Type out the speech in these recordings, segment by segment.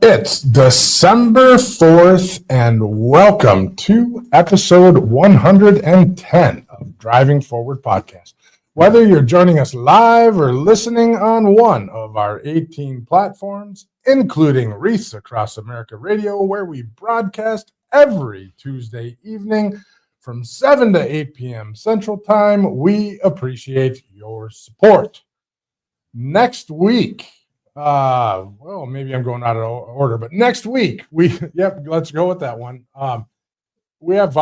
It's December 4th, and welcome to episode 110 of Driving Forward Podcast. Whether you're joining us live or listening on one of our 18 platforms, including Reese Across America Radio, where we broadcast every Tuesday evening from 7 to 8 p.m. Central Time, we appreciate your support. Next week, maybe I'm going out of order, but next week let's go with that one. We have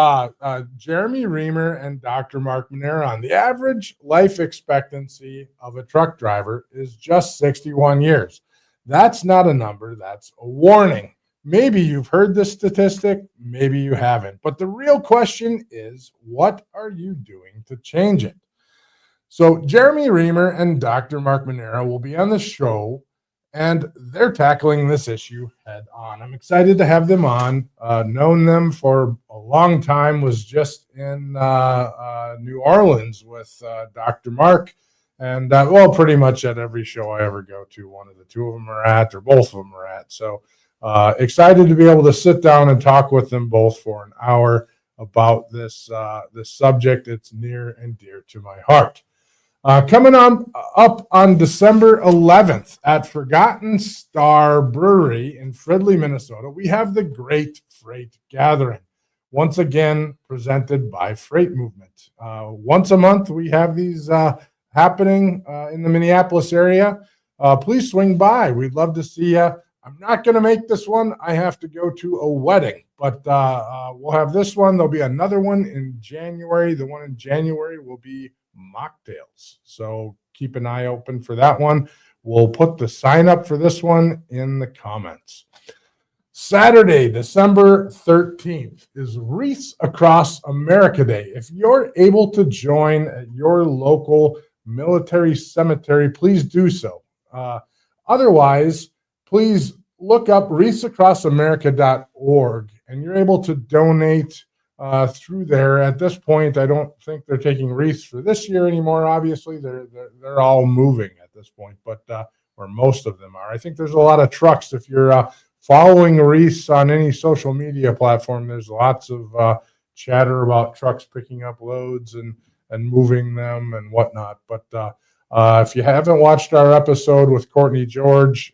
Jeremy Reamer and Dr. Mark Manera on. The average life expectancy of a truck driver is just 61 years. That's not a number, that's a warning. Maybe you've heard this statistic, maybe you haven't. But the real question is, what are you doing to change it? So Jeremy Reamer and Dr. Mark Manera will be on the show, and they're tackling this issue head on. I'm excited to have them on. Known them for a long time, was just in New Orleans with Dr. Mark. And pretty much at every show I ever go to, one of the two of them are at, or both of them are at. So excited to be able to sit down and talk with them both for an hour about this subject. It's near and dear to my heart. Coming up on December 11th at Forgotten Star Brewery in Fridley, Minnesota, we have the Great Freight Gathering, once again presented by Freight Movement. Once a month, we have these happening in the Minneapolis area. Please swing by. We'd love to see you. I'm not going to make this one. I have to go to a wedding, but we'll have this one. There'll be another one in January. The one in January will be mocktails. So keep an eye open for that one. We'll put the sign up for this one in the comments. Saturday, December 13th is Reese Across America Day. If you're able to join at your local military cemetery, please do so. Otherwise, please look up reaseacrossamerica.org, and you're able to donate through there. At this point, I don't think they're taking wreaths for this year anymore. Obviously, they're all moving at this point, but or most of them are. I think there's a lot of trucks. If you're following wreaths on any social media platform, there's lots of chatter about trucks picking up loads and moving them and whatnot. But if you haven't watched our episode with Courtney George,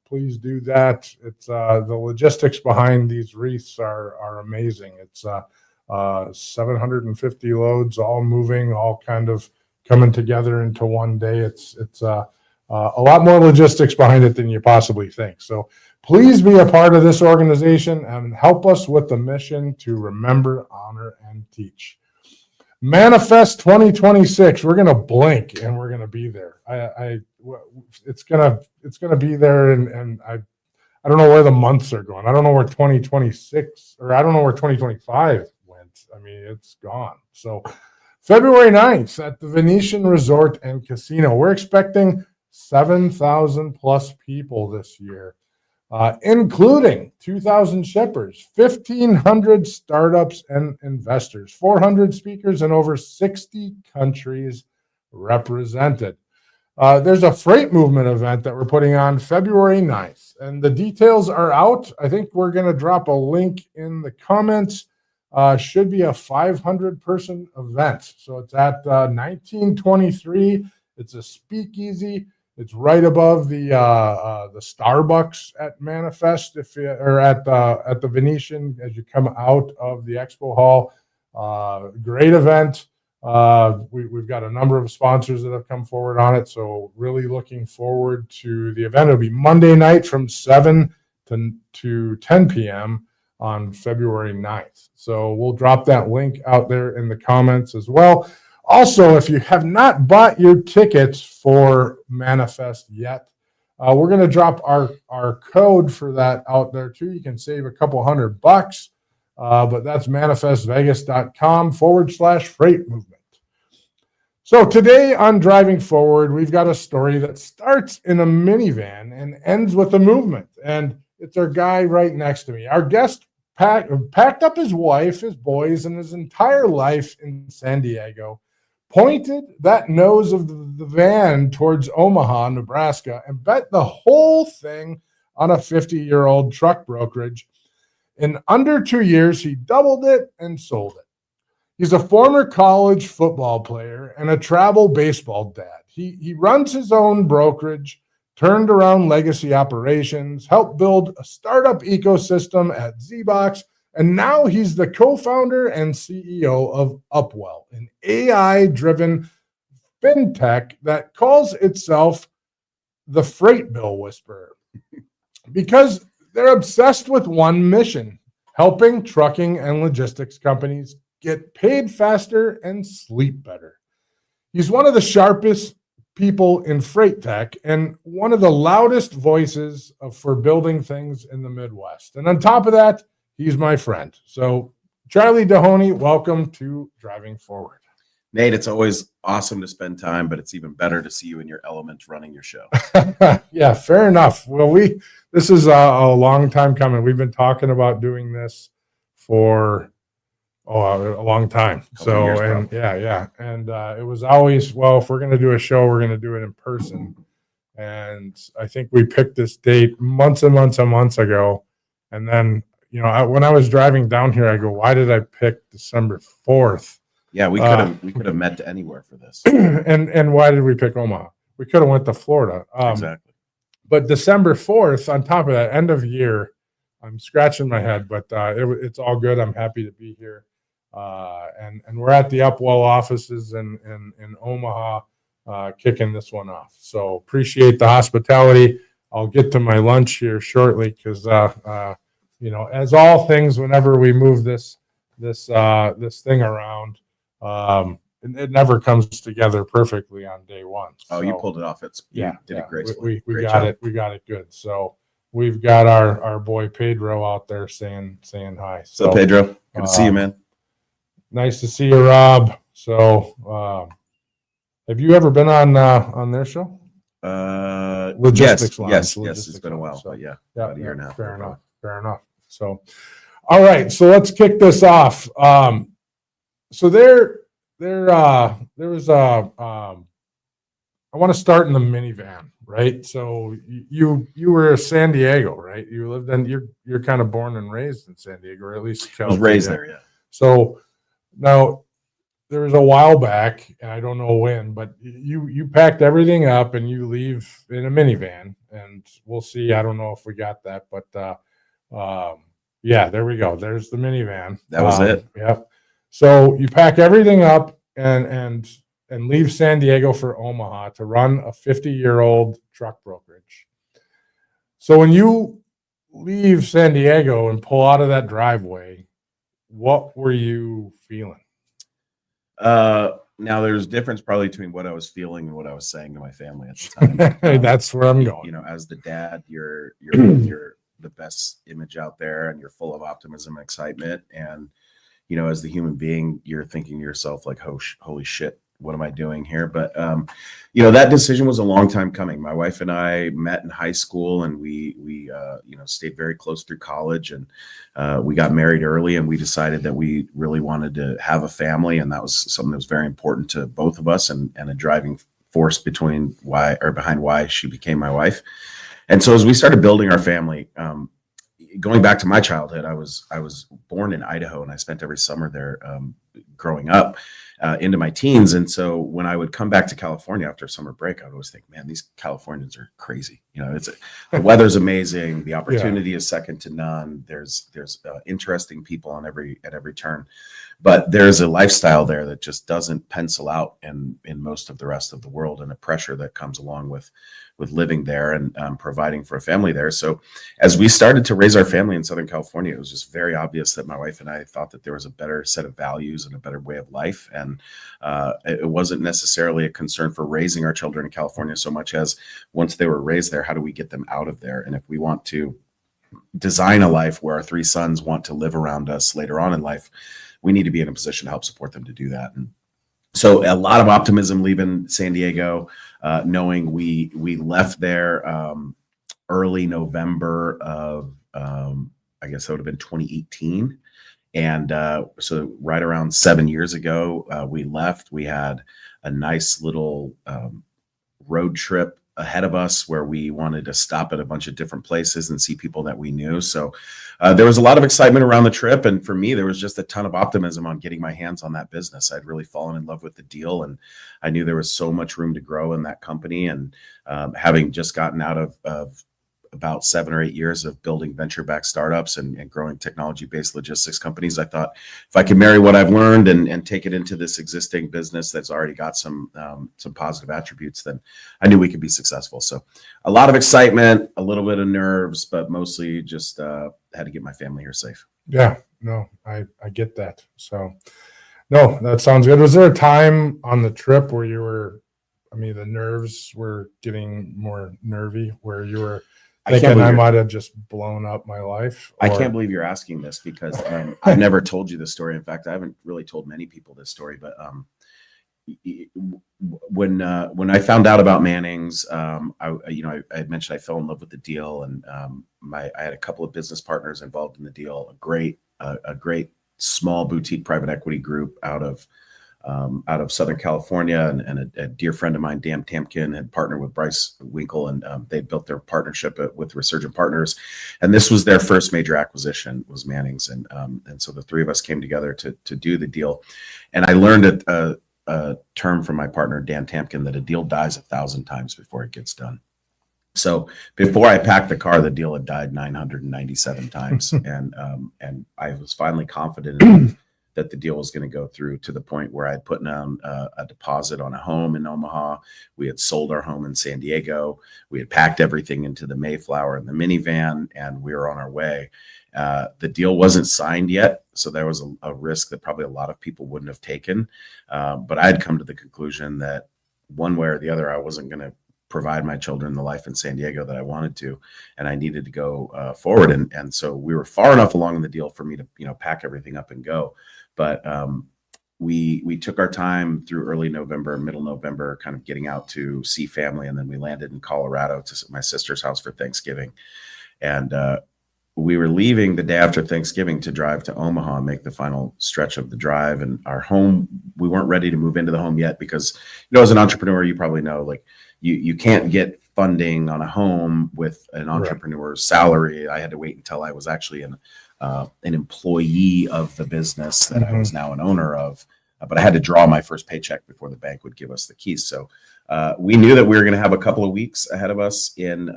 please do that. It's the logistics behind these wreaths are amazing. It's 750 loads, all moving, all kind of coming together into one day. It's a lot more logistics behind it than you possibly think. So please be a part of this organization and help us with the mission to remember, honor, and teach. Manifest 2026. We're gonna blink and we're gonna be there. It's gonna be there, and I don't know where the months are going. I don't know where 2026 or I don't know where 2025 went. I mean, it's gone. So February 9th at the Venetian Resort and Casino, we're expecting 7,000 plus people this year, including 2,000 shippers, 1,500 startups and investors, 400 speakers, and over 60 countries represented. There's a Freight Movement event that we're putting on February 9th, and the details are out. I think we're going to drop a link in the comments. Should be a 500-person event. So it's at 1923. It's a speakeasy. It's right above the Starbucks at Manifest, at the Venetian as you come out of the expo hall. Great event. We've got a number of sponsors that have come forward on it, so really looking forward to the event. It'll be Monday night from 7 to 10 p.m. on February 9th. So we'll drop that link out there in the comments as well. Also, if you have not bought your tickets for Manifest yet, we're going to drop our code for that out there too. You can save a couple $100, but that's manifestvegas.com/freight movement. So today on Driving Forward, we've got a story that starts in a minivan and ends with a movement. And it's our guy right next to me. Our guest packed up his wife, his boys, and his entire life in San Diego, pointed that nose of the van towards Omaha, Nebraska, and bet the whole thing on a 50-year-old truck brokerage. In under 2 years, he doubled it and sold it. He's a former college football player and a travel baseball dad. He runs his own brokerage, turned around legacy operations, helped build a startup ecosystem at ZBox, and now he's the co-founder and CEO of Upwell, an AI-driven fintech that calls itself the Freight Bill Whisperer because they're obsessed with one mission: helping trucking and logistics companies get paid faster and sleep better. He's one of the sharpest people in freight tech and one of the loudest voices for building things in the Midwest. And on top of that, he's my friend. So, Charley Dehoney, welcome to Driving Forward. Nate, it's always awesome to spend time, but it's even better to see you in your element running your show. Yeah, fair enough. Well, this is a long time coming. We've been talking about doing this for a long time. So, and yeah. And it was always, well, if we're going to do a show, we're going to do it in person. And I think we picked this date months and months and months ago. And then, when I was driving down here, I go, why did I pick December 4th? Yeah, we could have met anywhere for this. And why did we pick Omaha? We could have went to Florida. Exactly. But December 4th, on top of that, end of year, I'm scratching my head, but it's all good. I'm happy to be here. And we're at the Upwell offices in Omaha, kicking this one off. So appreciate the hospitality. I'll get to my lunch here shortly because, as all things, whenever we move this thing around, it never comes together perfectly on day one. So, you pulled it off. You did it gracefully. We got it. We got it good. So we've got our boy Pedro out there saying hi. So Pedro, good to see you, man. Nice to see you, Rob. So, have you ever been on their show? Logistics Lounge. Yes, it's been a while, but about a year now. Fair enough. So, all right, so let's kick this off. So there was I want to start in the minivan, right? So you were in San Diego, right? You lived you're kind of born and raised in San Diego, or at least I was raised there, yeah. So now there was a while back, and I don't know when, but you packed everything up and you leave in a minivan, and we'll see. I don't know if we got that, but yeah, there we go. There's the minivan. That was it. Yep. So you pack everything up and leave San Diego for Omaha to run a 50-year-old truck brokerage. So when you leave San Diego and pull out of that driveway, what were you feeling? Now there's difference probably between what I was feeling and what I was saying to my family at the time. That's where I'm going. As the dad, you're the best image out there, and you're full of optimism and excitement. And as the human being, you're thinking to yourself like, oh, holy shit, what am I doing here? But that decision was a long time coming. My wife and I met in high school, and we stayed very close through college, and we got married early, and we decided that we really wanted to have a family, and that was something that was very important to both of us, and a driving force behind why she became my wife. And so as we started building our family, going back to my childhood, I was born in Idaho, and I spent every summer there growing up into my teens. And so when I would come back to California after summer break, I would always think, man, these Californians are crazy. The weather's amazing. The opportunity is second to none. There's interesting people at every turn, but there's a lifestyle there that just doesn't pencil out in most of the rest of the world, and a pressure that comes along with living there and providing for a family there. So as we started to raise our family in Southern California, it was just very obvious that my wife and I thought that there was a better set of values and a better way of life. And it wasn't necessarily a concern for raising our children in California so much as once they were raised there, how do we get them out of there? And if we want to design a life where our three sons want to live around us later on in life, we need to be in a position to help support them to do that. And so a lot of optimism leaving San Diego, knowing we left there early November of, I guess that would have been 2018. And so right around 7 years ago, we left. We had a nice little road trip ahead of us where we wanted to stop at a bunch of different places and see people that we knew. So there was a lot of excitement around the trip. And for me, there was just a ton of optimism on getting my hands on that business. I'd really fallen in love with the deal, and I knew there was so much room to grow in that company. And having just gotten out of about 7 or 8 years of building venture-backed startups and growing technology-based logistics companies, I thought if I could marry what I've learned and take it into this existing business that's already got some positive attributes, then I knew we could be successful. So a lot of excitement, a little bit of nerves, but mostly just had to get my family here safe. Yeah, no, I get that. So, no, that sounds good. Was there a time on the trip where the nerves were getting more nervy, where you were thinking I might have just blown up my life? I can't believe you're asking this, because I've never told you this story. In fact, I haven't really told many people this story, but when I found out about Mannings, I had mentioned I fell in love with the deal, and I had a couple of business partners involved in the deal. A great small boutique private equity group out of Southern California, and a dear friend of mine, Dan Tamkin, had partnered with Bryce Winkle, and they built their partnership with Resurgent Partners, and this was their first major acquisition, was Mannings, and so the three of us came together to do the deal, and I learned a term from my partner Dan Tamkin that a deal dies 1,000 times before it gets done. So before I packed the car, the deal had died 997 times, and I was finally confident enough that the deal was going to go through, to the point where I had put down a deposit on a home in Omaha. We had sold our home in San Diego. We had packed everything into the Mayflower and the minivan, and we were on our way. The deal wasn't signed yet, so there was a risk that probably a lot of people wouldn't have taken. But I had come to the conclusion that one way or the other, I wasn't going to provide my children the life in San Diego that I wanted to, and I needed to go forward. And so we were far enough along in the deal for me to pack everything up and go. But we took our time through early November, middle November, kind of getting out to see family, and then we landed in Colorado to my sister's house for Thanksgiving. And we were leaving the day after Thanksgiving to drive to Omaha and make the final stretch of the drive. And our home, we weren't ready to move into the home yet, because as an entrepreneur, you probably know, like you can't get funding on a home with an entrepreneur's salary. I had to wait until I was actually an employee of the business that I was now an owner of, but I had to draw my first paycheck before the bank would give us the keys. So we knew that we were going to have a couple of weeks ahead of us in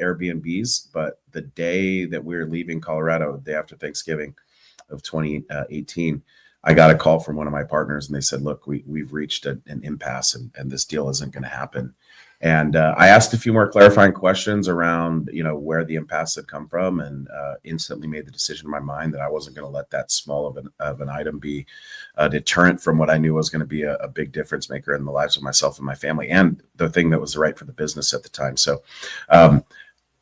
Airbnbs, but the day that we were leaving Colorado, the day after Thanksgiving of 2018, I got a call from one of my partners, and they said, look, we've reached an impasse, and this deal isn't going to happen. And I asked a few more clarifying questions around, where the impasse had come from, and instantly made the decision in my mind that I wasn't going to let that small of an item be a deterrent from what I knew was going to be a big difference maker in the lives of myself and my family, and the thing that was right for the business at the time. So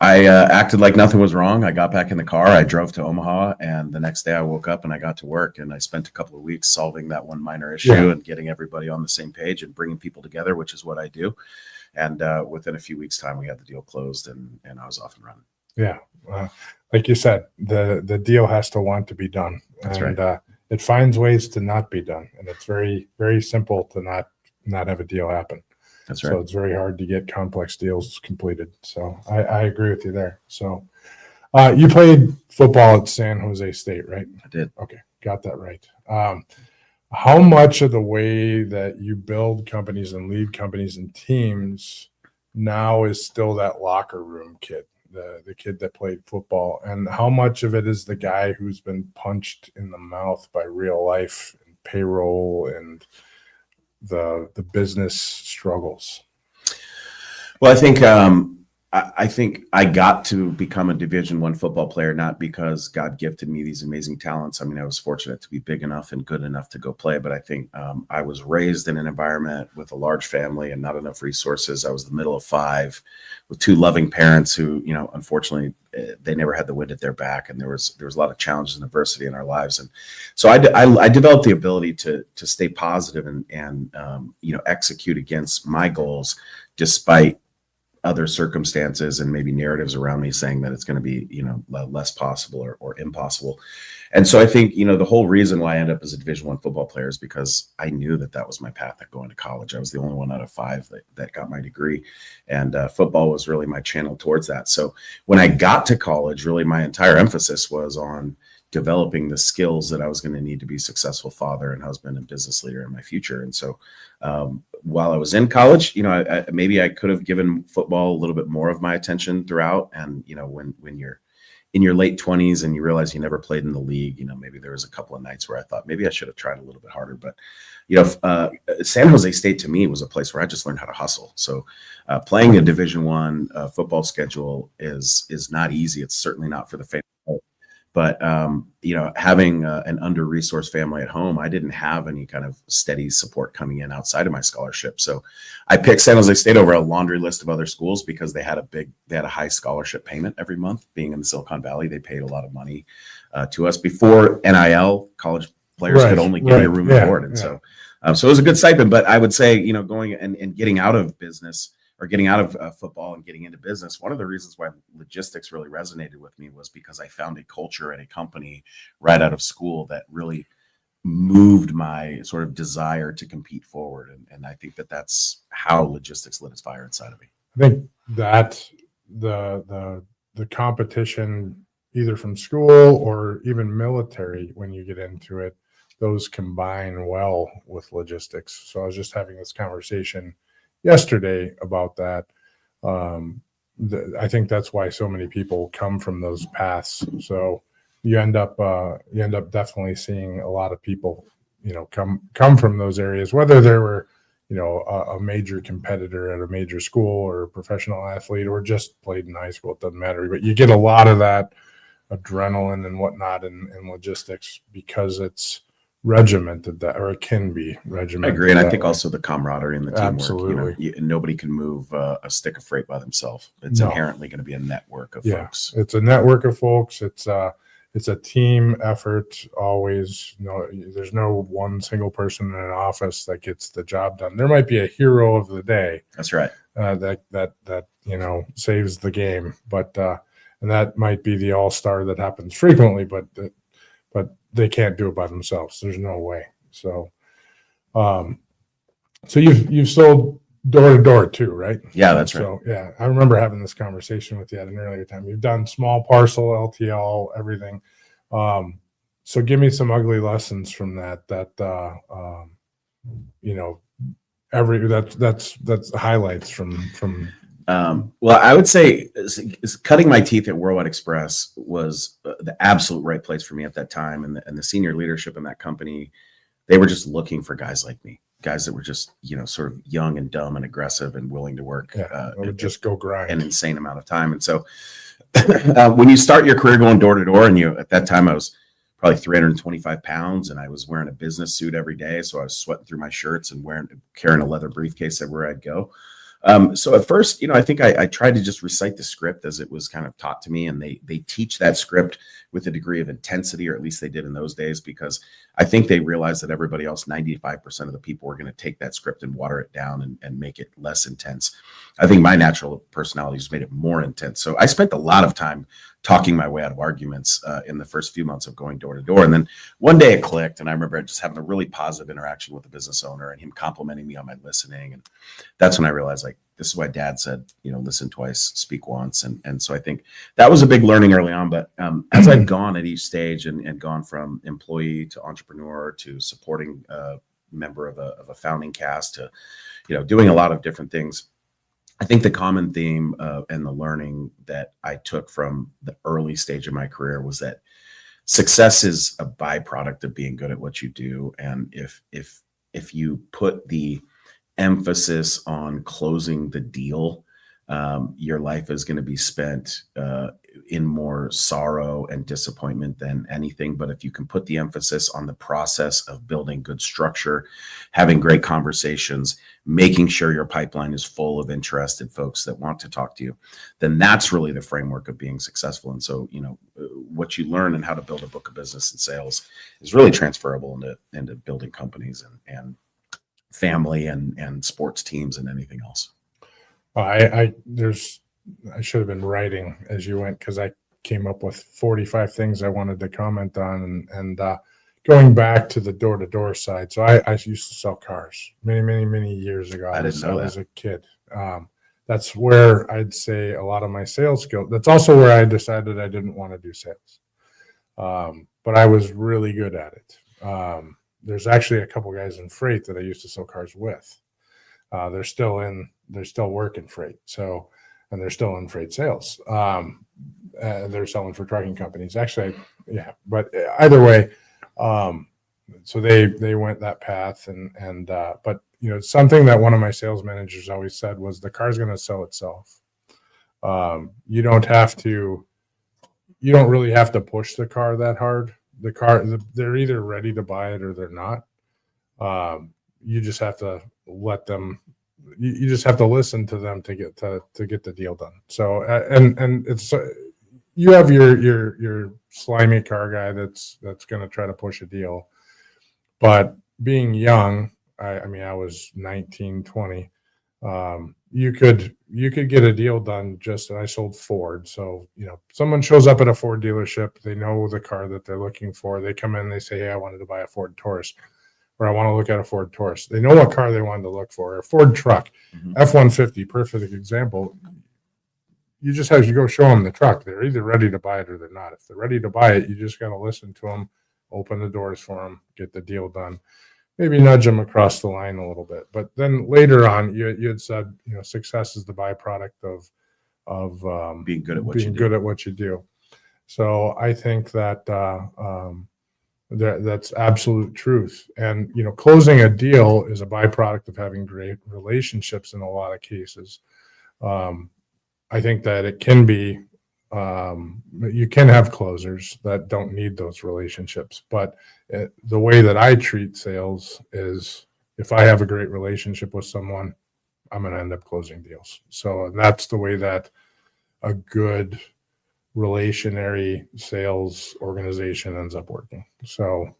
I acted like nothing was wrong. I got back in the car. I drove to Omaha, and the next day I woke up and I got to work, and I spent a couple of weeks solving that one minor issue and getting everybody on the same page and bringing people together, which is what I do. And within a few weeks' time, we had the deal closed, and I was off and running. Yeah. Like you said, the deal has to want to be done. That's and, right. It finds ways to not be done. And it's very, very simple to not have a deal happen. That's right. So it's very hard to get complex deals completed. So I agree with you there. So you played football at San Jose State, right? I did. Okay. Got that right. How much of the way that you build companies and lead companies and teams now is still that locker room kid, the kid that played football? And how much of it is the guy who's been punched in the mouth by real life and payroll and the business struggles? Well, I think I got to become a Division I football player, not because God gifted me these amazing talents. I mean, I was fortunate to be big enough and good enough to go play, but I think I was raised in an environment with a large family and not enough resources. I was the middle of 5 with 2 loving parents who, unfortunately, they never had the wind at their back, and there was a lot of challenges and adversity in our lives. And so I developed the ability to stay positive and execute against my goals despite other circumstances and maybe narratives around me saying that it's going to be, less possible or impossible. And so I think, the whole reason why I ended up as a Division I football player is because I knew that was my path at going to college. I was the only one out of 5 that got my degree, and football was really my channel towards that. So when I got to college, really my entire emphasis was on developing the skills that I was going to need to be a successful father and husband and business leader in my future. And so while I was in college, maybe I could have given football a little bit more of my attention throughout. And, when you're in your late 20s and you realize you never played in the league, maybe there was a couple of nights where I thought maybe I should have tried a little bit harder. But, San Jose State to me was a place where I just learned how to hustle. So playing a Division I football schedule is not easy. It's certainly not for the faint of heart. But, having an under-resourced family at home, I didn't have any kind of steady support coming in outside of my scholarship. So I picked San Jose State over a laundry list of other schools because they had a high scholarship payment every month. Being in the Silicon Valley, they paid a lot of money to us. Before NIL, college players could only get a room and board. And so it was a good stipend. But I would say, going and getting out of business, or getting out of football and getting into business, one of the reasons why logistics really resonated with me was because I found a culture at a company right out of school that really moved my sort of desire to compete forward. And I think that's how logistics lit its fire inside of me. I think that the competition, either from school or even military, when you get into it, those combine well with logistics. So I was just having this conversation yesterday about that. I think that's why so many people come from those paths. So you end up definitely seeing a lot of people, come from those areas, whether they were, a major competitor at a major school or a professional athlete or just played in high school. It doesn't matter, but you get a lot of that adrenaline and whatnot in logistics because it's regimented, that, or it can be regimented. I agree. And I think also the camaraderie and the teamwork. Absolutely. Nobody can move a stick of freight by themselves. It's inherently going to be a network of folks. It's a network of folks. It's a team effort always. There's no one single person in an office that gets the job done. There might be a hero of the day. That's right. That saves the game, but and that might be the all-star that happens frequently, but they can't do it by themselves. There's no way. So, so you've sold door to door too, right? Yeah, that's right. So yeah, I remember having this conversation with you at an earlier time. You've done small parcel, LTL, everything. So give me some ugly lessons from that. That's highlights from. Well, I would say cutting my teeth at Worldwide Express was the absolute right place for me at that time. And the senior leadership in that company, they were just looking for guys like me, guys that were just, sort of young and dumb and aggressive and willing to work. Would just go grind an insane amount of time. And so when you start your career going door to door, and at that time I was probably 325 pounds and I was wearing a business suit every day. So I was sweating through my shirts and carrying a leather briefcase everywhere I'd go. So at first, I think I tried to just recite the script as it was kind of taught to me. And they teach that script with a degree of intensity, or at least they did in those days, because I think they realized that everybody else, 95% of the people, were going to take that script and water it down and make it less intense. I think my natural personality just made it more intense. So I spent a lot of time talking my way out of arguments in the first few months of going door to door. And then one day it clicked, and I remember just having a really positive interaction with the business owner and him complimenting me on my listening. And that's when I realized, this is why Dad said, listen twice, speak once. And so I think that was a big learning early on. But as I've gone at each stage and gone from employee to entrepreneur to supporting member of a founding cast to, doing a lot of different things, I think the common theme and the learning that I took from the early stage of my career was that success is a byproduct of being good at what you do. And if you put the emphasis on closing the deal, your life is going to be spent in more sorrow and disappointment than anything. But if you can put the emphasis on the process of building good structure, having great conversations, making sure your pipeline is full of interested folks that want to talk to you, then that's really the framework of being successful. And so, what you learn and how to build a book of business and sales is really transferable into building companies and family and sports teams and anything else. I should have been writing as you went, because I came up with 45 things I wanted to comment on, and going back to the door-to-door side. So I used to sell cars many years ago. I didn't know that. was a kid. That's where I'd say a lot of my sales skill. That's also where I decided I didn't want to do sales. But I was really good at it. There's actually a couple guys in freight that I used to sell cars with. They're still working freight. So, and they're still in freight sales. They're selling for trucking companies. Actually, yeah. But either way, so they went that path, but something that one of my sales managers always said was the car's going to sell itself. You don't really have to push the car that hard. They're either ready to buy it or they're not. You just have to let them. You just have to listen to them to get the deal done. So and it's you have your slimy car guy that's going to try to push a deal, but being young, I mean I was 19, 20. You could get a deal done. I sold Ford. So, someone shows up at a Ford dealership, they know the car that they're looking for. They come in, they say, hey, I wanted to buy a Ford Taurus, or I want to look at a Ford Taurus. They know what car they wanted to look for, a Ford truck, F-150, perfect example. You just have to go show them the truck. They're either ready to buy it or they're not. If they're ready to buy it, you just got to listen to them, open the doors for them, get the deal done. Maybe nudge them across the line a little bit. But then later on, you had said, success is the byproduct of being good at what you do. So I think that that's absolute truth. And, closing a deal is a byproduct of having great relationships in a lot of cases. I think that it can be, you can have closers that don't need those relationships, but the way that I treat sales is if I have a great relationship with someone, I'm going to end up closing deals. So that's the way that a good relationary sales organization ends up working. So,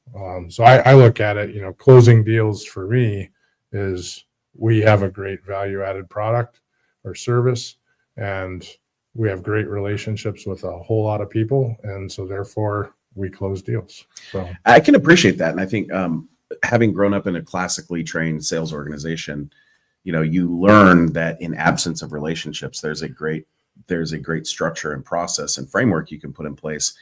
I look at it, closing deals for me is we have a great value added product or service, and we have great relationships with a whole lot of people. And so therefore we close deals. So I can appreciate that. And I think, having grown up in a classically trained sales organization, you learn that in absence of relationships, there's a great structure and process and framework you can put in place.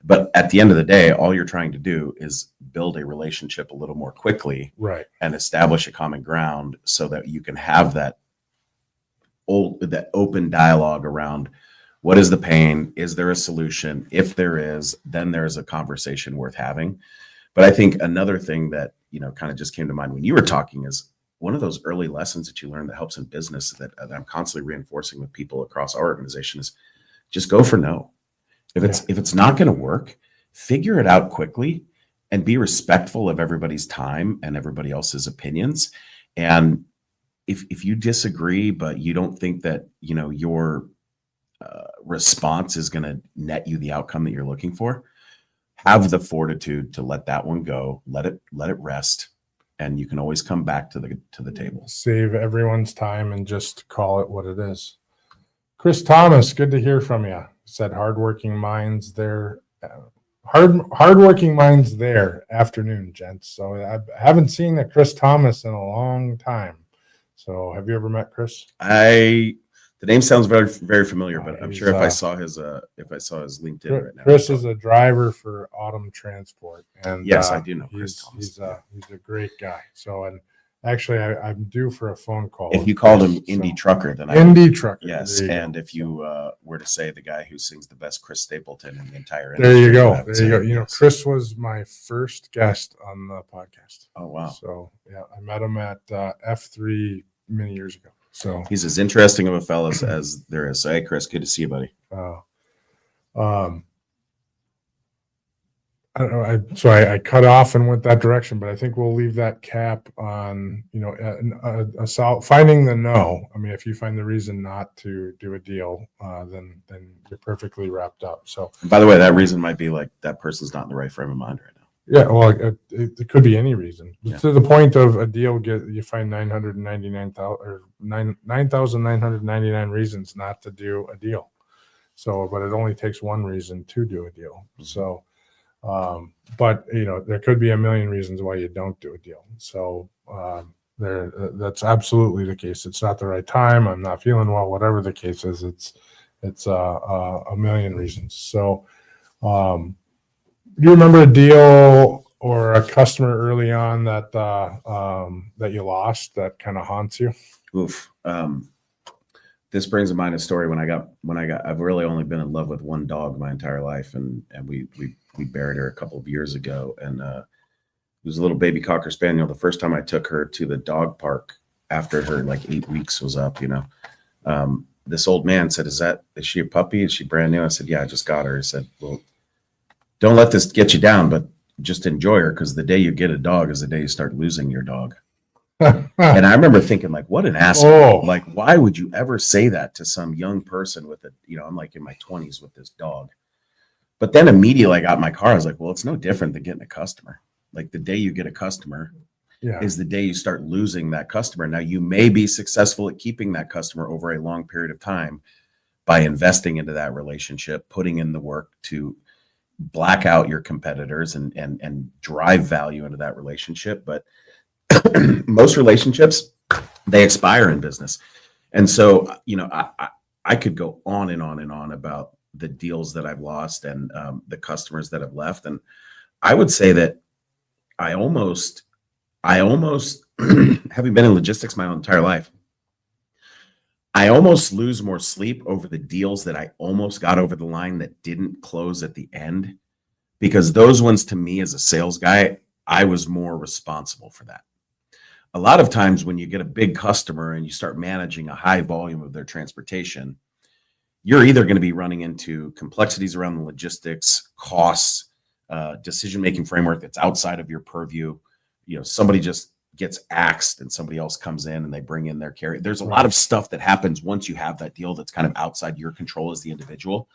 But at the end of the day, all you're trying to do is build a relationship a little more quickly, right, and establish a common ground so that you can have that open dialogue around what is the pain, is there a solution? If there is, then there's a conversation worth having. But I think another thing that kind of just came to mind when you were talking is one of those early lessons that you learn that helps in business that I'm constantly reinforcing with people across our organization is just go for no. If it's not going to work, figure it out quickly and be respectful of everybody's time and everybody else's opinions. And if you disagree, but you don't think that, your response is going to net you the outcome that you're looking for, have the fortitude to let that one go, let it rest. And you can always come back to the table. Save everyone's time and just call it what it is. Chris Thomas, good to hear from you. Said hardworking minds there. Hardworking minds there. Afternoon, gents. So I haven't seen a Chris Thomas in a long time. So have you ever met Chris? The name sounds very, very familiar, but I'm sure if I saw his LinkedIn right now. Chris is a driver for Autumn Transport, and yes, I do know Chris Thomas. He's a great guy. So, and actually, I'm due for a phone call. If you called him Indie Trucker, then Indie Trucker. Yes, and if you were to say the guy who sings the best Chris Stapleton in the entire industry, there you go. Chris was my first guest on the podcast. Oh wow! So yeah, I met him at F3 many years ago. So he's as interesting of a fellow as there is. So, hey, Chris, good to see you, buddy. I don't know. I cut off and went that direction, but I think we'll leave that cap on, finding the no. I mean, if you find the reason not to do a deal, then you're perfectly wrapped up. So, and by the way, that reason might be like that person's not in the right frame of mind right now. Yeah, well, it could be any reason. Yeah. To the point of a deal, you find 999,000 or 9,999 reasons not to do a deal. So, but it only takes one reason to do a deal. So, but there could be a million reasons why you don't do a deal. So, that's absolutely the case. It's not the right time. I'm not feeling well. Whatever the case is, it's a million reasons. So, do you remember a deal or a customer early on that that you lost that kind of haunts you? Oof. This brings to mind a story when I got I've really only been in love with one dog my entire life, and we buried her a couple of years ago, and it was a little baby Cocker Spaniel. The first time I took her to the dog park after her like 8 weeks was up, this old man said, is she a puppy? Is she brand new? I said, yeah, I just got her. He said, well, don't let this get you down, but just enjoy her, because the day you get a dog is the day you start losing your dog. And I remember thinking, like, what an asshole. Oh. Like, why would you ever say that to some young person with I'm like in my 20s with this dog. But then immediately I got in my car. I was like, well, it's no different than getting a customer. Like, the day you get a customer is the day you start losing that customer. Now, you may be successful at keeping that customer over a long period of time by investing into that relationship, putting in the work to black out your competitors and drive value into that relationship. But most relationships, they expire in business. And so, I could go on and on and on about the deals that I've lost and the customers that have left. And I would say that I almost having been in logistics my entire life, I almost lose more sleep over the deals that I almost got over the line that didn't close at the end, because those ones, to me as a sales guy, I was more responsible for that. A lot of times when you get a big customer and you start managing a high volume of their transportation, you're either going to be running into complexities around the logistics, costs, decision-making framework that's outside of your purview. Somebody just gets axed and somebody else comes in and they bring in their carrier. There's a lot of stuff that happens once you have that deal that's kind of outside your control as the individual.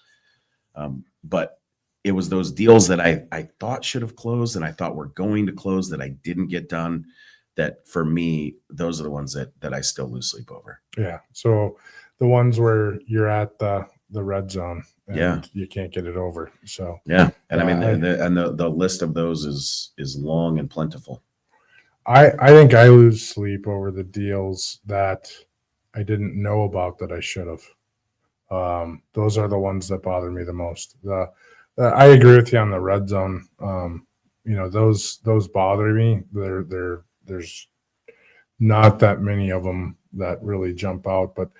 But it was those deals that I thought should have closed and I thought were going to close that I didn't get done. That for me, those are the ones that I still lose sleep over. Yeah. So the ones where you're at the red zone and you can't get it over. So yeah. And I mean, the list of those is long and plentiful. I think I lose sleep over the deals that I didn't know about that I should have. Those are the ones that bother me the most. I agree with you on the red zone. Those bother me. There's not that many of them that really jump out, but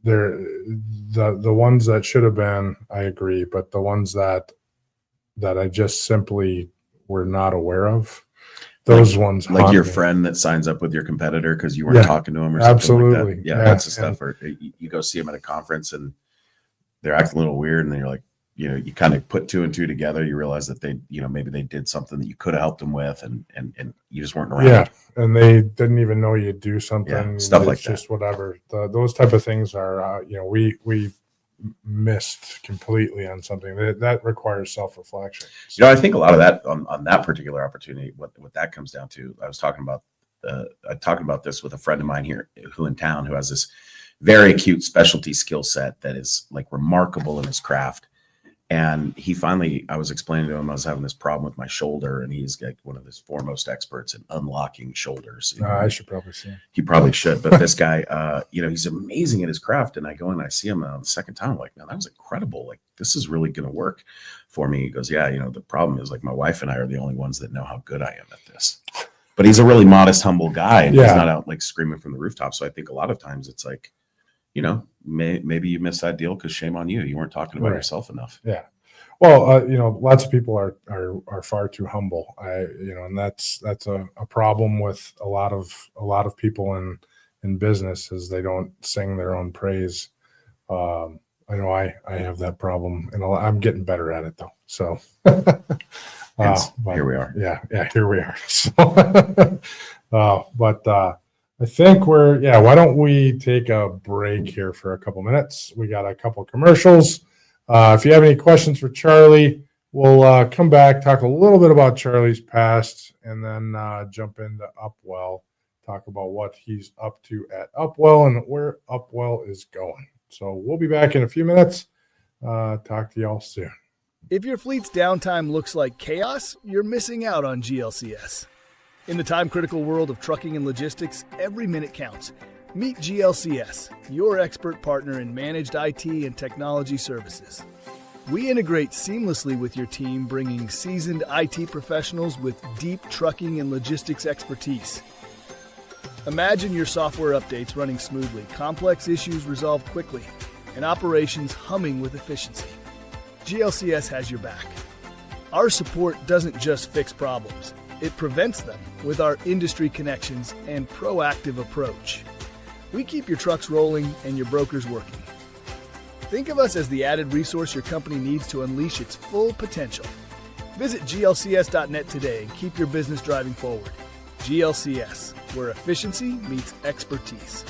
the ones that should have been, I agree, but the ones that I just simply were not aware of, those ones like your me. Friend that signs up with your competitor because you weren't talking to him or something absolutely. like that. Yeah, that's the stuff where you go see them at a conference and they're acting a little weird, and then you're like, you kind of put two and two together. You realize that they, maybe they did something that you could have helped them with, and you just weren't around. Yeah, and they didn't even know you'd do something. Yeah, stuff like just that. Whatever. Those type of things are, we missed completely on something that requires self-reflection. So, I think a lot of that on that particular opportunity, what that comes down to, I was talking about this with a friend of mine here who in town who has this very acute specialty skill set that is like remarkable in his craft. And I was explaining to him, I was having this problem with my shoulder, and he's like one of his foremost experts in unlocking shoulders. I should probably see him. You probably should. But this guy, he's amazing at his craft. And I go and I see him on the second time. I'm like, man, that was incredible. Like, this is really going to work for me. He goes, yeah, the problem is like my wife and I are the only ones that know how good I am at this. But he's a really modest, humble guy. And he's not out like screaming from the rooftop. So I think a lot of times it's like, maybe you missed that deal because shame on you. You weren't talking about yourself enough. Yeah. Well, lots of people are far too humble. And that's a problem with a lot of people in business is they don't sing their own praise. I know I have that problem, and I'm getting better at it though. So here we are. Yeah, here we are. So, but I think why don't we take a break here for a couple minutes? We got a couple commercials. If you have any questions for Charley, we'll come back, talk a little bit about Charley's past, and then jump into Upwell, talk about what he's up to at Upwell and where Upwell is going. So we'll be back in a few minutes. Talk to y'all soon. If your fleet's downtime looks like chaos, you're missing out on GLCS. In the time-critical world of trucking and logistics, every minute counts. Meet GLCS, your expert partner in managed IT and technology services. We integrate seamlessly with your team, bringing seasoned IT professionals with deep trucking and logistics expertise. Imagine your software updates running smoothly, complex issues resolved quickly, and operations humming with efficiency. GLCS has your back. Our support doesn't just fix problems, it prevents them with our industry connections and proactive approach. We keep your trucks rolling and your brokers working. Think of us as the added resource your company needs to unleash its full potential. Visit glcs.net today and keep your business driving forward. GLCS, where efficiency meets expertise.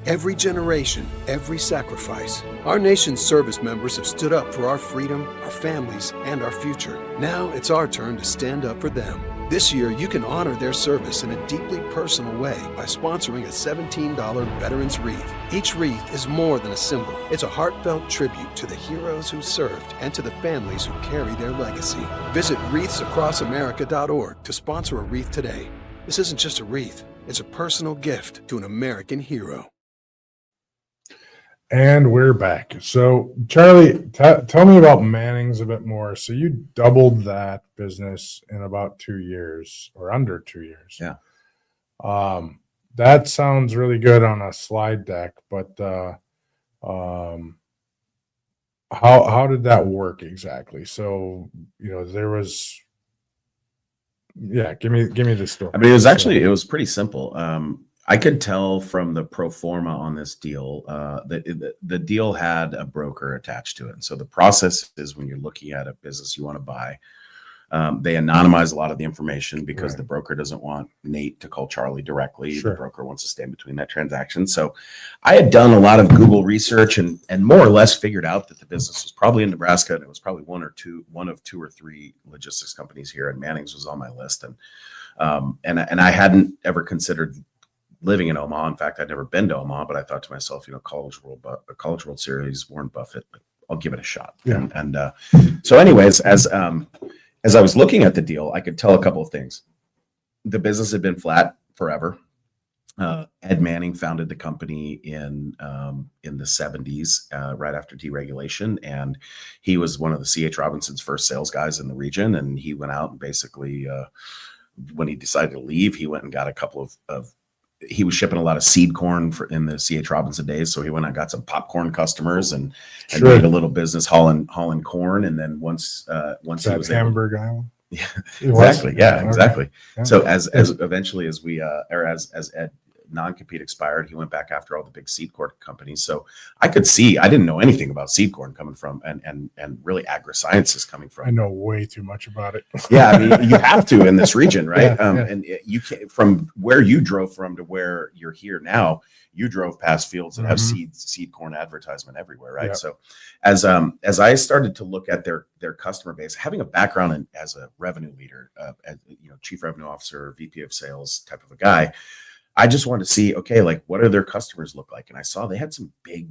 Every generation, every sacrifice. Our nation's service members have stood up for our freedom, our families, and our future. Now it's our turn to stand up for them. This year, you can honor their service in a deeply personal way by sponsoring a $17 Veterans Wreath. Each wreath is more than a symbol. It's a heartfelt tribute to the heroes who served and to the families who carry their legacy. Visit wreathsacrossamerica.org to sponsor a wreath today. This isn't just a wreath. It's a personal gift to an American hero. And we're back. So, Charlie, tell me about Mannings a bit more. So you doubled that business in about 2 years or under 2 years. Yeah. That sounds really good on a slide deck, but how did that work exactly? So, there was, give me the story. I mean, it was pretty simple. I could tell from the pro forma on this deal that the deal had a broker attached to it. And so the process is when you're looking at a business you want to buy, they anonymize a lot of the information because the broker doesn't want Nate to call Charlie directly. Sure. The broker wants to stand between that transaction. So I had done a lot of Google research and more or less figured out that the business was probably in Nebraska, and it was probably one of two or three logistics companies here, and Mannings was on my list. And I hadn't ever considered living in Omaha. In fact, I'd never been to Omaha, but I thought to myself, College World Series, Warren Buffett, I'll give it a shot. Yeah. And so anyways, as I was looking at the deal, I could tell a couple of things. The business had been flat forever. Ed Manning founded the company in the 70s, right after deregulation. And he was one of the C.H. Robinson's first sales guys in the region. And he went out and basically, when he decided to leave, he went and got a couple of he was shipping a lot of seed corn in the C.H. Robinson days. So he went and got some popcorn customers and made a little business hauling corn. And then once he was Hamburg Island. Yeah, exactly. Yeah, exactly. Okay. So as eventually as Ed non-compete expired, he went back after all the big seed corn companies. So I could see, I didn't know anything about seed corn coming from and really agri-sciences coming from. I know way too much about it. Yeah, I mean, you have to in this region, right? And you can, from where you drove from to where you're here now, you drove past fields that have seed corn advertisement everywhere, right? Yep. So as I started to look at their customer base, having a background as a revenue leader, chief revenue officer, VP of sales type of a guy, I just wanted to see, okay, like what do their customers look like? And I saw they had some big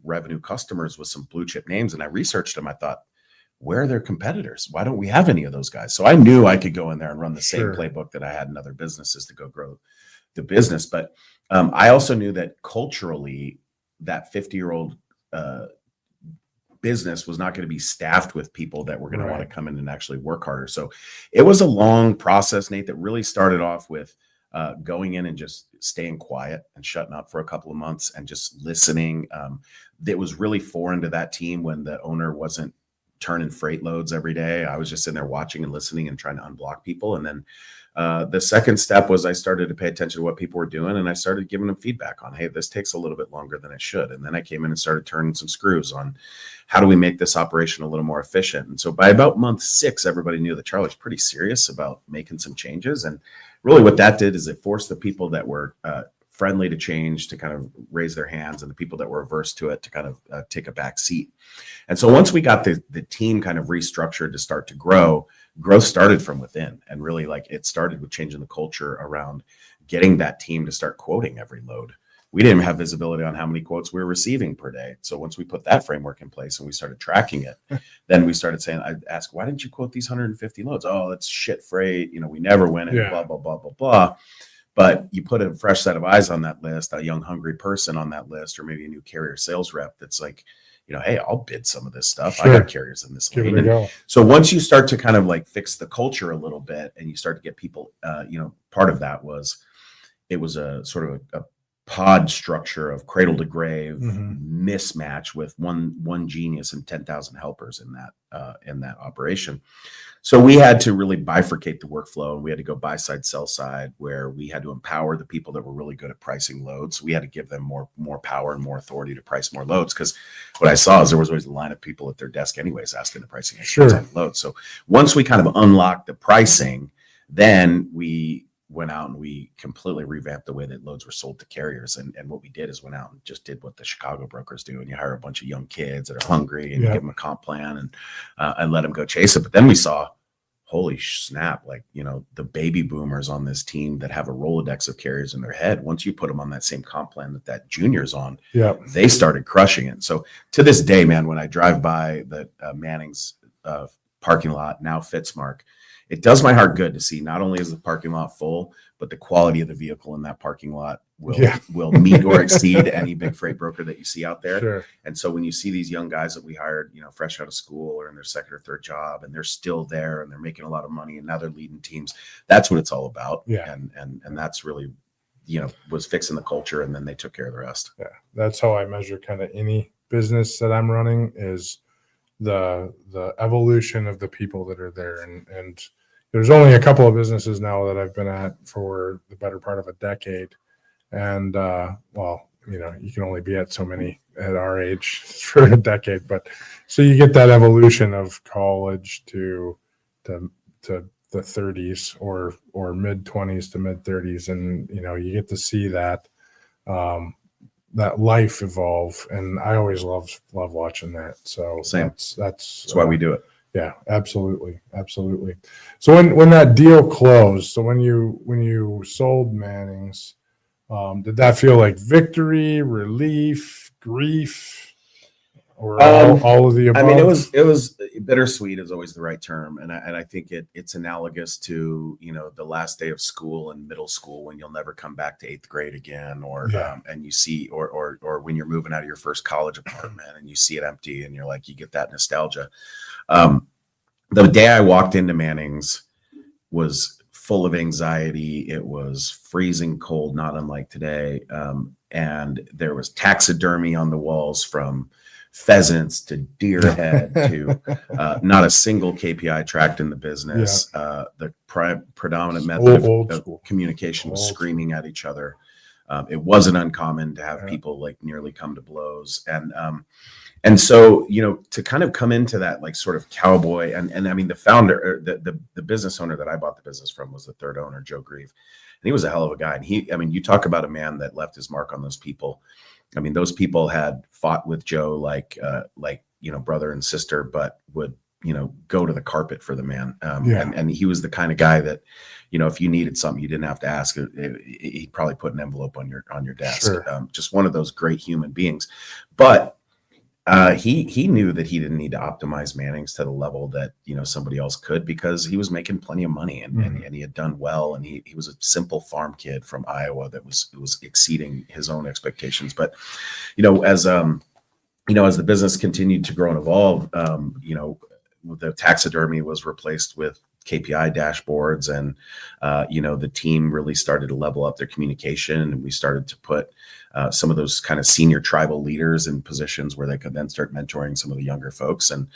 revenue customers with some blue chip names. And I researched them. I thought, where are their competitors? Why don't we have any of those guys? So I knew I could go in there and run the same playbook that I had in other businesses to go grow the business. But I also knew that culturally, that 50-year-old business was not going to be staffed with people that were going to want to come in and actually work harder. So it was a long process, Nate, that really started off with going in and just staying quiet and shutting up for a couple of months and just listening. That was really foreign to that team when the owner wasn't turning freight loads every day. I was just sitting there watching and listening and trying to unblock people. And then The second step was I started to pay attention to what people were doing, and I started giving them feedback on, hey, this takes a little bit longer than it should. And then I came in and started turning some screws on how do we make this operation a little more efficient. And so by about month 6, everybody knew that Charlie's pretty serious about making some changes. And really what that did is it forced the people that were friendly to change to kind of raise their hands, and the people that were averse to it to kind of take a back seat. And so once we got the team kind of restructured to start to grow, growth started from within. And really, like, it started with changing the culture around getting that team to start quoting every load. We didn't have visibility on how many quotes we were receiving per day. So once we put that framework in place and we started tracking it, then we started saying, I'd ask, why didn't you quote these 150 loads? Oh, that's shit freight. You know, we never win it, blah, blah, blah, blah, blah. But you put a fresh set of eyes on that list, a young, hungry person on that list, or maybe a new carrier sales rep that's like, you know, hey, I'll bid some of this stuff. Sure. I got carriers in this lane. And so once you start to kind of like fix the culture a little bit and you start to get people, part of that was, it was a sort of a pod structure of cradle to grave mismatch with one genius and 10,000 helpers in that operation. So we had to really bifurcate the workflow, and we had to go buy side, sell side, where we had to empower the people that were really good at pricing loads. We had to give them more power and more authority to price more loads. Because what I saw is there was always a line of people at their desk anyways asking the pricing experts on loads. So once we kind of unlocked the pricing, then we went out and we completely revamped the way that loads were sold to carriers. And what we did is went out and just did what the Chicago brokers do. And you hire a bunch of young kids that are hungry, and you give them a comp plan and let them go chase it. But then we saw, holy snap, like, you know, the baby boomers on this team that have a Rolodex of carriers in their head, once you put them on that same comp plan that junior's on, they started crushing it. So to this day, man, when I drive by the Mannings parking lot, now Fitzmark, it does my heart good to see not only is the parking lot full, but the quality of the vehicle in that parking lot will meet or exceed any big freight broker that you see out there. Sure. And so when you see these young guys that we hired, you know, fresh out of school or in their second or third job, and they're still there and they're making a lot of money and now they're leading teams, that's what it's all about. Yeah. And that's really, you know, was fixing the culture, and then they took care of the rest. Yeah. That's how I measure kind of any business that I'm running, is the evolution of the people that are there. And there's only a couple of businesses now that I've been at for the better part of a decade. And, well, you know, you can only be at so many at our age for a decade, but so you get that evolution of college to the 30s or mid 20s to mid 30s. And, you know, you get to see that, that life evolve. And I always love watching that. So same. That's why we do it. Yeah, absolutely. Absolutely. So when that deal closed, so when you sold Mannings, did that feel like victory, relief, grief, or all of the above? I mean, it was bittersweet is always the right term. And I think it's analogous to, you know, the last day of school in middle school when you'll never come back to 8th grade again, or and you see, or when you're moving out of your first college apartment and you see it empty and you're like, you get that nostalgia. The day I walked into Mannings was full of anxiety. It was freezing cold, not unlike today. And there was taxidermy on the walls, from pheasants to deer head to not a single KPI tracked in the business. The predominant method of communication was screaming at each other. It wasn't uncommon to have people like nearly come to blows. And so, you know, to kind of come into that like sort of cowboy, and I mean, the founder, the business owner that I bought the business from was the third owner, Joe Grieve. And he was a hell of a guy. And you talk about a man that left his mark on those people. I mean, those people had fought with Joe like, you know, brother and sister, but would, you know, go to the carpet for the man. And he was the kind of guy that, you know, if you needed something, you didn't have to ask. He'd probably put an envelope on your desk. Sure. Just one of those great human beings. But he knew that he didn't need to optimize Mannings to the level that, you know, somebody else could, because he was making plenty of money and he had done well. And he was a simple farm kid from Iowa that was exceeding his own expectations. But, you know, as the business continued to grow and evolve, you know, the taxidermy was replaced with KPI dashboards, and you know, the team really started to level up their communication, and we started to put some of those kind of senior tribal leaders in positions where they could then start mentoring some of the younger folks. And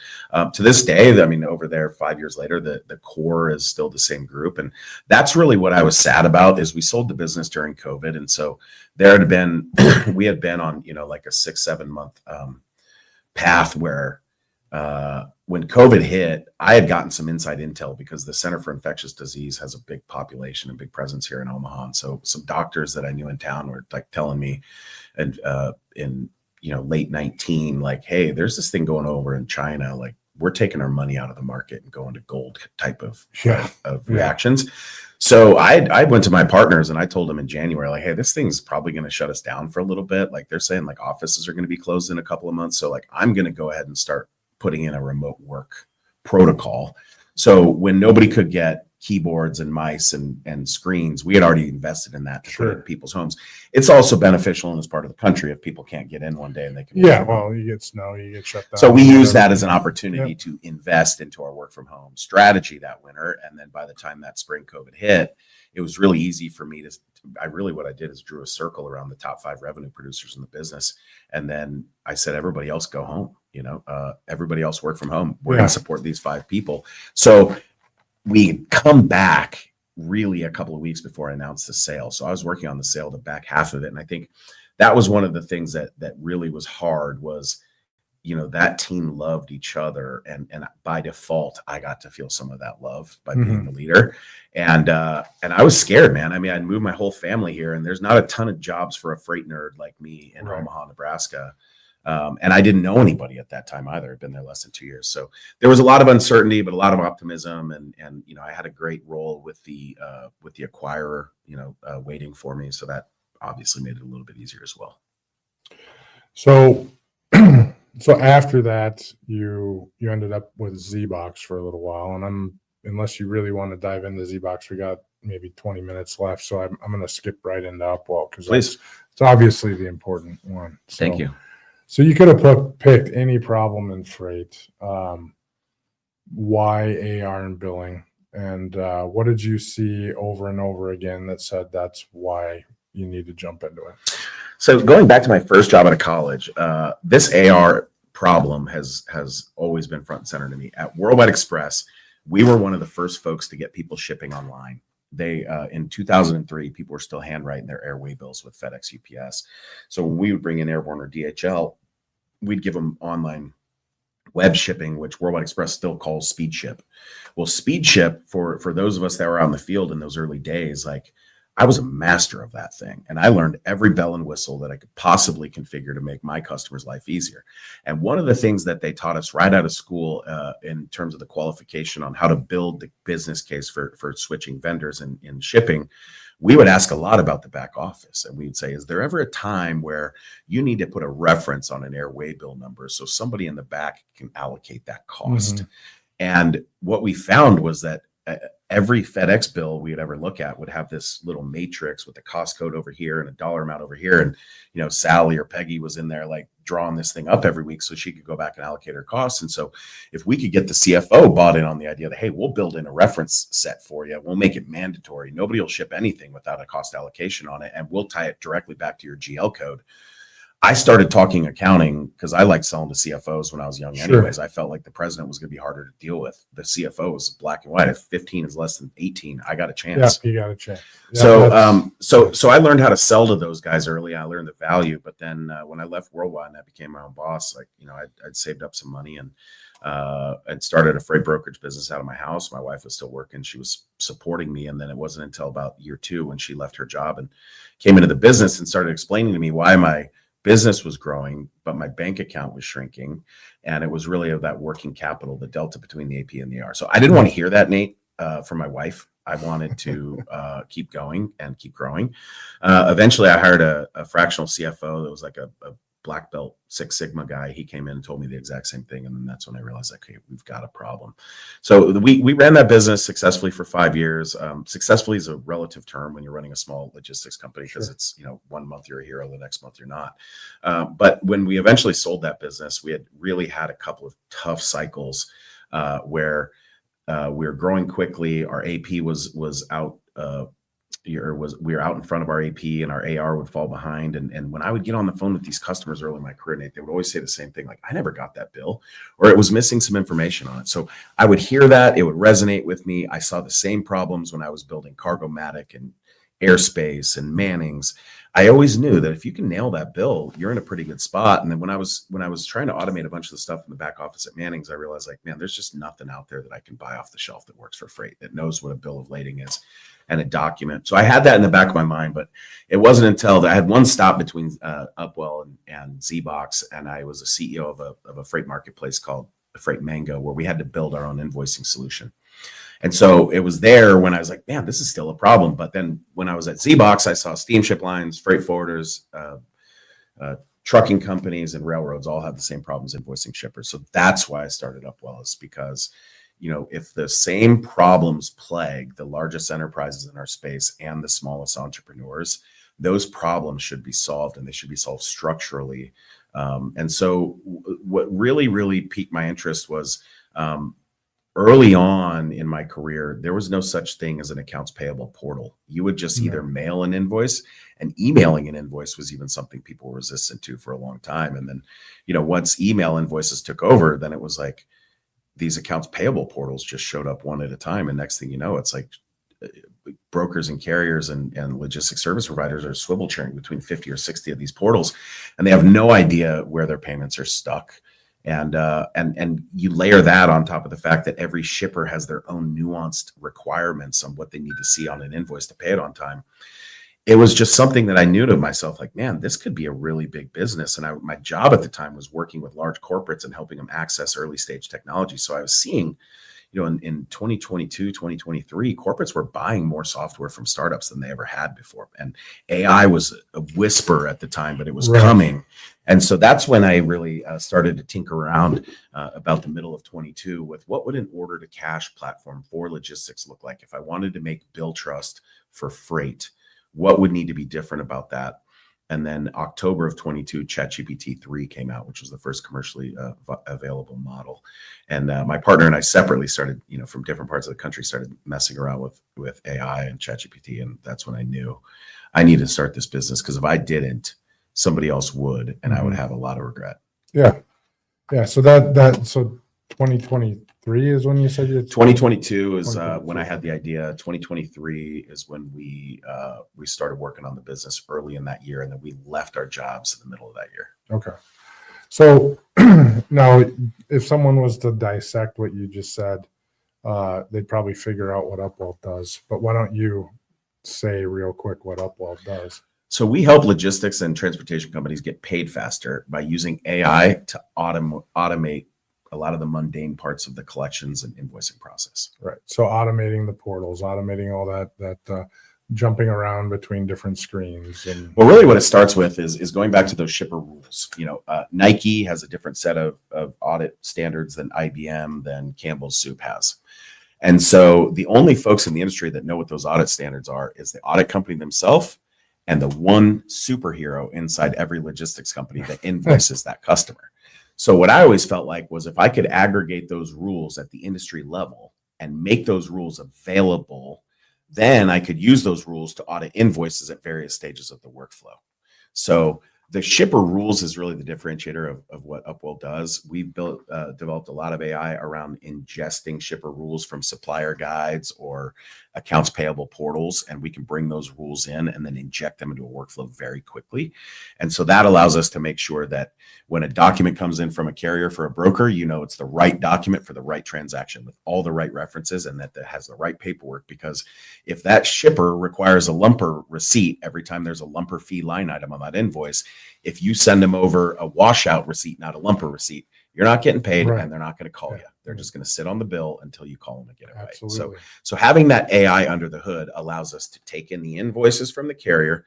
to this day, I mean, over there, 5 years later, the core is still the same group. And that's really what I was sad about, is we sold the business during COVID. And so there had been, we had been on, like a 6-7 month path where when COVID hit, I had gotten some inside intel because the Center for Infectious Disease has a big population and big presence here in Omaha. And so some doctors that I knew in town were like telling me, and in late 19, like, hey, there's this thing going over in China. Like, we're taking our money out of the market and going to gold type of reactions. So I went to my partners and I told them in January, like, hey, this thing's probably going to shut us down for a little bit. Like, they're saying like offices are going to be closed in a couple of months. So like, I'm going to go ahead and start putting in a remote work protocol. So when nobody could get keyboards and mice and screens, we had already invested in that to put it in people's homes. It's also beneficial in this part of the country if people can't get in one day and they can. Yeah, well, you get snow, you get shut down. So we use that as an opportunity to invest into our work from home strategy that winter. And then by the time that spring COVID hit, it was really easy for me to, what I did is drew a circle around the top 5 revenue producers in the business. And then I said, everybody else go home, everybody else work from home. We're going to support these 5 people. So we come back really a couple of weeks before I announced the sale. So I was working on the sale, the back half of it. And I think that was one of the things that really was hard was, that team loved each other. And by default, I got to feel some of that love by being the leader. And I was scared, man. I mean, I'd moved my whole family here and there's not a ton of jobs for a freight nerd like me in Omaha, Nebraska. And I didn't know anybody at that time either. I'd been there less than 2 years. So there was a lot of uncertainty, but a lot of optimism. And I had a great role with the acquirer, waiting for me. So that obviously made it a little bit easier as well. So, so after that, you ended up with Z-Box for a little while. And unless you really want to dive into Z-Box, we got maybe 20 minutes left. So I'm going to skip right into Upwell because it's obviously the important one. So, thank you. So you could have picked any problem in freight, why AR and billing, and what did you see over and over again that said that's why you need to jump into it? So going back to my first job out of college, this AR problem has always been front and center to me. At Worldwide Express, we were one of the first folks to get people shipping online. They in 2003, people were still handwriting their airway bills with FedEx, UPS. So when we would bring in Airborne or DHL, we'd give them online web shipping, which Worldwide Express still calls speed ship. Well, speed ship for those of us that were out in the field in those early days, like I was a master of that thing. And I learned every bell and whistle that I could possibly configure to make my customer's life easier. And one of the things that they taught us right out of school in terms of the qualification on how to build the business case for switching vendors in shipping, we would ask a lot about the back office. And we'd say, is there ever a time where you need to put a reference on an airway bill number so somebody in the back can allocate that cost? And what we found was that every FedEx bill we'd ever look at would have this little matrix with the cost code over here and a dollar amount over here. And, Sally or Peggy was in there like drawing this thing up every week so she could go back and allocate her costs. And so if we could get the CFO bought in on the idea that, hey, we'll build in a reference set for you, we'll make it mandatory. Nobody will ship anything without a cost allocation on it. And we'll tie it directly back to your GL code. I started talking accounting because I liked selling to CFOs when I was young anyways. I felt like the president was going to be harder to deal with. The CFO was black and white. If 15 is less than 18, I got a chance. Yeah, you got a chance. Yeah, so I learned how to sell to those guys early. I learned the value. But then when I left Worldwide and I became my own boss, I'd saved up some money and I'd started a freight brokerage business out of my house. My wife was still working. She was supporting me. And then it wasn't until about year 2 when she left her job and came into the business and started explaining to me why my business was growing, but my bank account was shrinking. And it was really of that working capital, the delta between the AP and the AR. So I didn't want to hear that, Nate, from my wife. I wanted to keep going and keep growing. Eventually, I hired a fractional CFO that was like a black belt Six Sigma guy. He came in and told me the exact same thing. And then that's when I realized, okay, we've got a problem. So we ran that business successfully for 5 years. Successfully is a relative term when you're running a small logistics company because it's, 1 month you're a hero, the next month you're not. But when we eventually sold that business, we had really had a couple of tough cycles where we were growing quickly. Our AP was out we were out in front of our AP and our AR would fall behind. And when I would get on the phone with these customers early in my career, Nate, they would always say the same thing, like, I never got that bill, or it was missing some information on it. So I would hear that, it would resonate with me. I saw the same problems when I was building Cargomatic and Airspace and Mannings. I always knew that if you can nail that bill, you're in a pretty good spot. And then when I was trying to automate a bunch of the stuff in the back office at Mannings, I realized, like, man, there's just nothing out there that I can buy off the shelf that works for freight, that knows what a bill of lading is and a document. So I had that in the back of my mind, but it wasn't until I had one stop between Upwell and ZBox, and I was a CEO of a freight marketplace called Freight Mango, where we had to build our own invoicing solution. And so it was there when I was like, man, this is still a problem. But then when I was at ZBox, I saw steamship lines, freight forwarders, trucking companies, and railroads all have the same problems invoicing shippers. So that's why I started Upwell, is because, if the same problems plague the largest enterprises in our space and the smallest entrepreneurs, those problems should be solved, and they should be solved structurally. And so what really, really piqued my interest was, early on in my career, there was no such thing as an accounts payable portal. You would just either mail an invoice, and emailing an invoice was even something people were resistant to for a long time. And then, once email invoices took over, then it was like these accounts payable portals just showed up one at a time. And next thing you know, it's like brokers and carriers and logistics service providers are swivel chairing between 50 or 60 of these portals, and they have no idea where their payments are stuck. And you layer that on top of the fact that every shipper has their own nuanced requirements on what they need to see on an invoice to pay it on time. It was just something that I knew to myself, like, man, this could be a really big business. And my job at the time was working with large corporates and helping them access early stage technology. So I was seeing, in 2022, 2023, corporates were buying more software from startups than they ever had before. And AI was a whisper at the time, but it was coming. And so that's when I really started to tinker around about the middle of 22 with what would an order to cash platform for logistics look like if I wanted to make bill trust for freight. What would need to be different about that? And then October of 22, ChatGPT 3 came out, which was the first commercially available model. And my partner and I separately started, from different parts of the country, started messing around with AI and ChatGPT. And that's when I knew I needed to start this business, because if I didn't, somebody else would, and I would have a lot of regret. Yeah. So so 2023 is when you said 2022 is when I had the idea. 2023 is when we started working on the business early in that year, and then we left our jobs in the middle of that year. Okay. So now, if someone was to dissect what you just said, they'd probably figure out what Upwell does. But why don't you say real quick what Upwell does? So we help logistics and transportation companies get paid faster by using AI to automate a lot of the mundane parts of the collections and invoicing process. Right. So automating the portals, automating all that jumping around between different screens. Well, really what it starts with is going back to those shipper rules. Nike has a different set of audit standards than IBM, than Campbell's Soup has. And so the only folks in the industry that know what those audit standards are is the audit company themselves and the one superhero inside every logistics company that invoices that customer. So what I always felt like was, if I could aggregate those rules at the industry level and make those rules available, then I could use those rules to audit invoices at various stages of the workflow. So the shipper rules is really the differentiator of what Upwell does. We've developed a lot of AI around ingesting shipper rules from supplier guides or accounts payable portals, and we can bring those rules in and then inject them into a workflow very quickly. And so that allows us to make sure that when a document comes in from a carrier for a broker, it's the right document for the right transaction with all the right references, and that has the right paperwork. Because if that shipper requires a lumper receipt every time there's a lumper fee line item on that invoice, if you send them over a washout receipt, not a lumper receipt, you're not getting paid, and they're not going to call you. They're just going to sit on the bill until you call them and get it right. So having that AI under the hood allows us to take in the invoices from the carrier,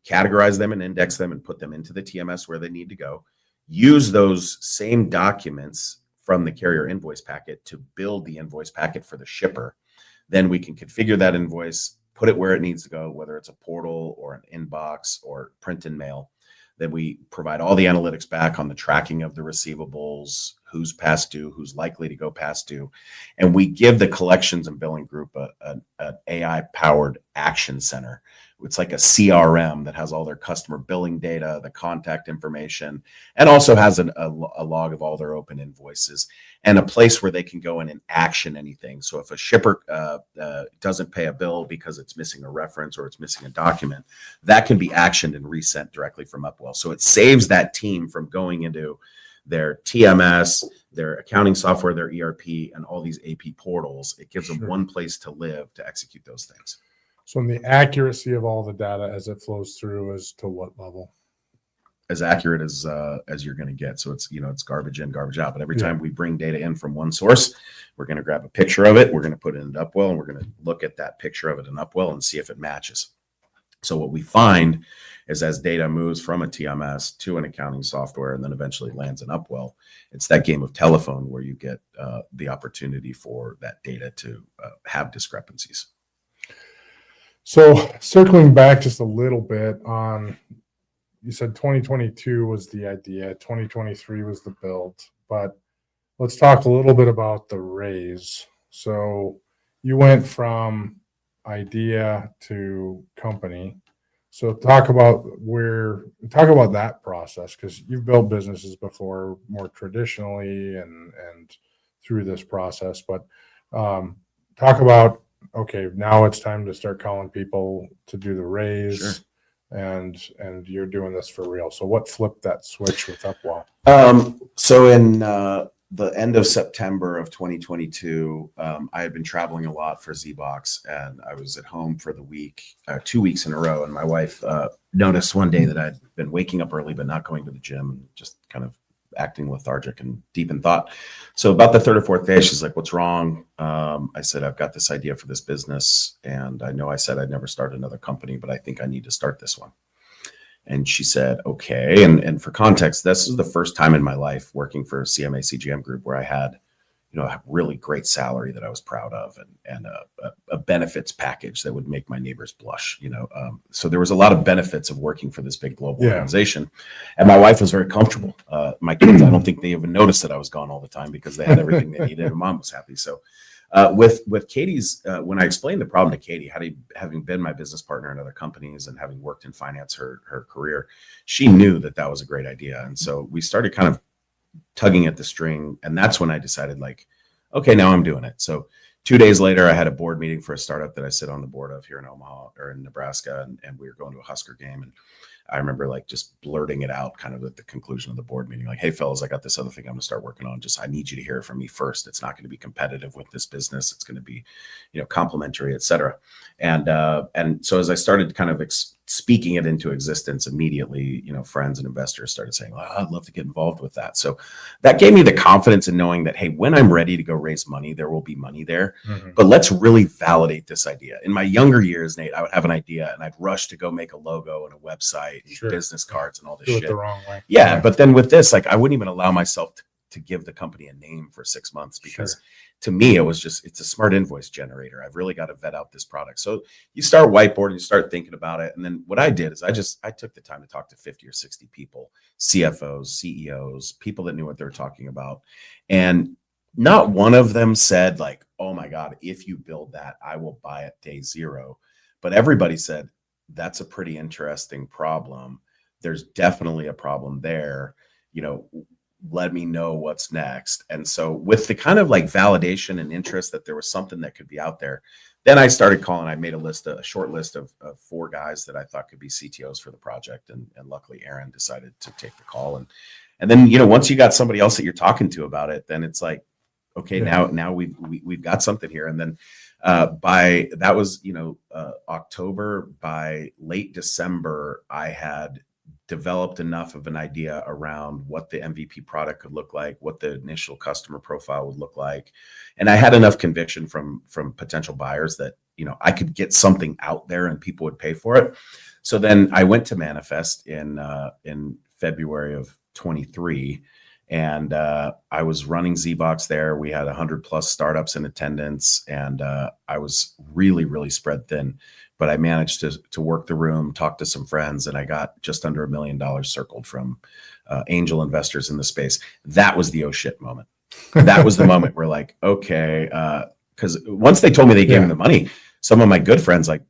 categorize them and index them, and put them into the TMS where they need to go. Use those same documents from the carrier invoice packet to build the invoice packet for the shipper. Then we can configure that invoice, put it where it needs to go, whether it's a portal or an inbox or print and mail. Then we provide all the analytics back on the tracking of the receivables, who's past due, who's likely to go past due. And we give the collections and billing group an AI powered action center. It's like a CRM that has all their customer billing data, the contact information, and also has a log of all their open invoices and a place where they can go in and action anything. So if a shipper doesn't pay a bill because it's missing a reference or it's missing a document, that can be actioned and resent directly from Upwell. So it saves that team from going into their TMS, their accounting software, their ERP, and all these AP portals. It gives them one place to live to execute those things. So in the accuracy of all the data as it flows through is to what level? As accurate as you're going to get. So it's, it's garbage in, garbage out. But every time we bring data in from one source, we're going to grab a picture of it. We're going to put it in Upwell, and we're going to look at that picture of it in Upwell and see if it matches. So what we find is as data moves from a TMS to an accounting software and then eventually lands in Upwell, it's that game of telephone where you get the opportunity for that data to have discrepancies. So circling back just a little bit on, you said 2022 was the idea, 2023 was the build, but let's talk a little bit about the raise. So you went from idea to company. So talk about that process, because you've built businesses before more traditionally and through this process, but talk about, okay, now it's time to start calling people to do the raise. Sure. And you're doing this for real. So what flipped that switch with Upwell? So in the end of September of 2022, I had been traveling a lot for ZBox, and I was at home for the week, 2 weeks in a row. And my wife noticed one day that I'd been waking up early, but not going to the gym, and just kind of acting lethargic and deep in thought. So about the third or fourth day, she's like, "What's wrong?" I said, "I've got this idea for this business, and I know I said I'd never start another company, but I think I need to start this one." And she said, "Okay." And for context, this is the first time in my life working for CMA CGM Group where I had, a really great salary that I was proud of, and a benefits package that would make my neighbors blush. So there was a lot of benefits of working for this big global organization, and my wife was very comfortable. My kids, I don't think they even noticed that I was gone all the time because they had everything they needed, and mom was happy. So with Katie's, when I explained the problem to Katie, having been my business partner in other companies and having worked in finance her career, she knew that was a great idea. And so we started kind of tugging at the string. And that's when I decided, like, okay, now I'm doing it. So 2 days later, I had a board meeting for a startup that I sit on the board of here in Omaha or in Nebraska. And we were going to a Husker game. And I remember like just blurting it out kind of at the conclusion of the board meeting, like, "Hey fellas, I got this other thing I'm gonna start working on. I need you to hear it from me first. It's not going to be competitive with this business. It's going to be, complementary, et cetera." And so as I started kind of speaking it into existence, immediately, friends and investors started saying, "Well, I'd love to get involved with that." So that gave me the confidence in knowing that, hey, when I'm ready to go raise money, there will be money there. Mm-hmm. But let's really validate this idea. In my younger years, Nate, I would have an idea and I'd rush to go make a logo and a website, business cards and all this shit. Do it the wrong way. Yeah. But then with this, like, I wouldn't even allow myself to give the company a name for 6 months because to me, it's a smart invoice generator. I've really got to vet out this product. So you start whiteboarding, you start thinking about it. And then what I did is I took the time to talk to 50 or 60 people, CFOs, CEOs, people that knew what they were talking about. And not one of them said like, "Oh my God, if you build that, I will buy it day zero." But everybody said, "That's a pretty interesting problem. There's definitely a problem there. Let me know what's next." And so with the kind of like validation and interest that there was something that could be out there, then I started calling. I made a short list of 4 guys that I thought could be CTOs for the project. And luckily Aaron decided to take the call. And then, once you got somebody else that you're talking to about it, then it's like, okay, now we've got something here. And then that was October. By late December, I had developed enough of an idea around what the MVP product could look like, what the initial customer profile would look like. And I had enough conviction from potential buyers that, I could get something out there and people would pay for it. So then I went to Manifest in February of 23. And I was running ZBox there. We had 100+ startups in attendance, and I was really, really spread thin. but I managed to work the room, talk to some friends, and I got just under $1 million circled from angel investors in the space. That was the oh shit moment. That was the moment where like, okay, because once they told me they gave me the money, some of my good friends like